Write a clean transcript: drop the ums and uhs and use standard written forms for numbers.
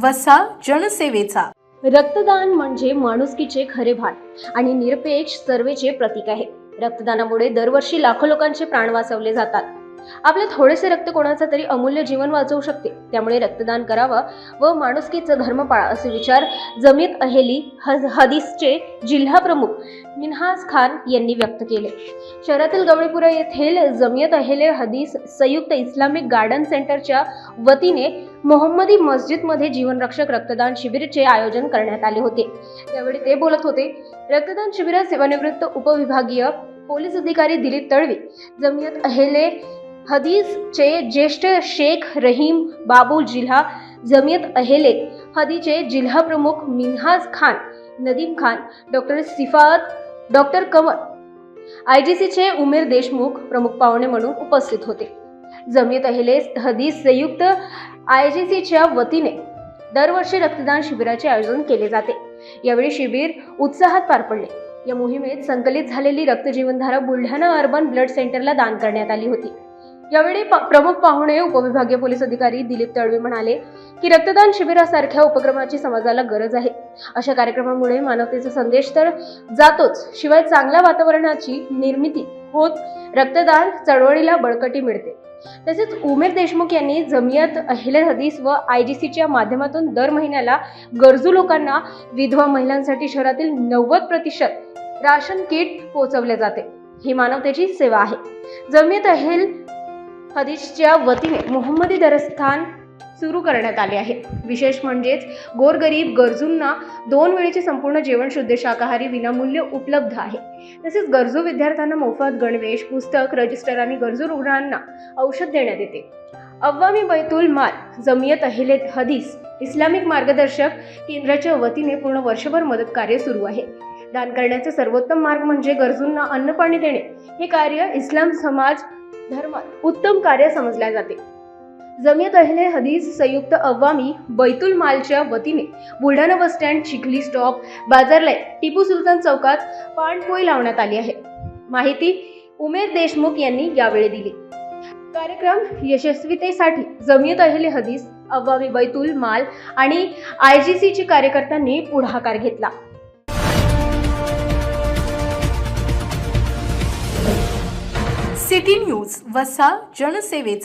वसा जनसेवेचा। रक्तदान म्हणजे माणुसकीचे खरे भान आणि निरपेक्ष सर्वेचे प्रतीक आहे। रक्तदानामुळे दरवर्षी लाखो लोकांचे प्राण वाचवले जातात। आपले थोडेसे रक्त कोणाचं तरी अमूल्य जीवन वाचवू शकते। त्यामुळे रक्तदान करावा व माणुसकीचा धर्म पाळा असे विचार जमीयत अहेली हदीसचे जिल्हा प्रमुख मिन्हाज खान यांनी व्यक्त केले। शहरातील गवळीपुरा येथील जमीयत अहेले हदीस संयुक्त इस्लामिक गार्डन सेंटरच्या वतीने मोहम्मदी मस्जिदमध्ये जीवनरक्षक रक्तदान शिबिराचे आयोजन करण्यात आले होते। त्यावेळी ते बोलत होते। रक्तदान शिबिरात सेवानिवृत्त उपविभागीय पोलीस अधिकारी दिलीप तळवी, जमीयत अहेले हदीसचे ज्येष्ठ शेख रहीम बाबू जिल्हा जमीयत अहेले हदीसचे जिल्हा प्रमुख मिन्हाज खान, नदीम खान, डॉक्टर सिफात, डॉक्टर कमर, आयजीसीचे उमेर देशमुख प्रमुख पाहुणे म्हणून उपस्थित होते। जमीयत अहेले हदीस संयुक्त आयजीसीच्या वतीने दरवर्षी रक्तदान शिबिराचे आयोजन केले जाते। यावेळी शिबिर उत्साहात पार पडले। या मोहिमेत संकलित झालेली रक्त जीवनधारा बुलढाणा अर्बन ब्लड सेंटरला दान करण्यात आली होती। यावेळी प्रमुख पाहुणे उपविभागीय पोलीस अधिकारी दिलीप तळवे म्हणाले की रक्तदान शिबिरासारख्या उपक्रमाची समाजाला गरज आहे। अशा कार्यक्रमामुळे मानवतेचा संदेश तर जातोच, शिवाय चांगल्या वातावरणाची निर्मिती होत रक्तदान चळवळीला बळकटी मिळते। तसेच उमेर देशमुख यांनी जमीयत अहेले हदीस व आयजीसीच्या माध्यमातून दर महिन्याला गरजू लोकांना, विधवा महिलांसाठी शहरातील 90% राशन किट पोहोचवले जाते। ही मानवतेची सेवा आहे। जमीयत अहेल हदीसच्या वतीने मोहम्मदी दरस्थान सुरू करण्यात आले आहे। विशेष म्हणजे गोरगरीब गरजूंना 2 वेळेचे संपूर्ण जेवण शुद्ध शाकाहारी विनामूल्य उपलब्ध आहे। तसेच गरजू विद्यार्थ्यांना मोफत गणवेश, पुस्तक, रजिस्टर आणि गरजू रुग्णांना औषध देण्यात येते। अव्वामी बैतुल माल जमीयत अहेले हदीस इस्लामिक मार्गदर्शक केंद्राच्या वतीने पूर्ण वर्षभर मदत कार्य सुरू आहे। दान करण्याचा सर्वोत्तम मार्ग म्हणजे गरजूंना अन्न पाणी देणे। हे कार्य इस्लाम समाज धर्मात उत्तम कार्य समजले जाते। जमीयत अहेले हदीस संयुक्त अव्वामी बैतुल मालच्या वतीने Buldhana bus stand, Chikhli stop, बाजारलाईन, टिपू सुलतान चौकात पाणपोई लावण्यात आली आहे। माहिती उमेर देशमुख यांनी यावेळी दिली। कार्यक्रम यशस्वीतेसाठी जमीयत अहेले हदीस, अव्वामी बैतुल माल आणि आयजीसीचे कार्यकर्त्यांनी पुढाकार घेतला। सिटी न्यूज वसा जनसेवेचा।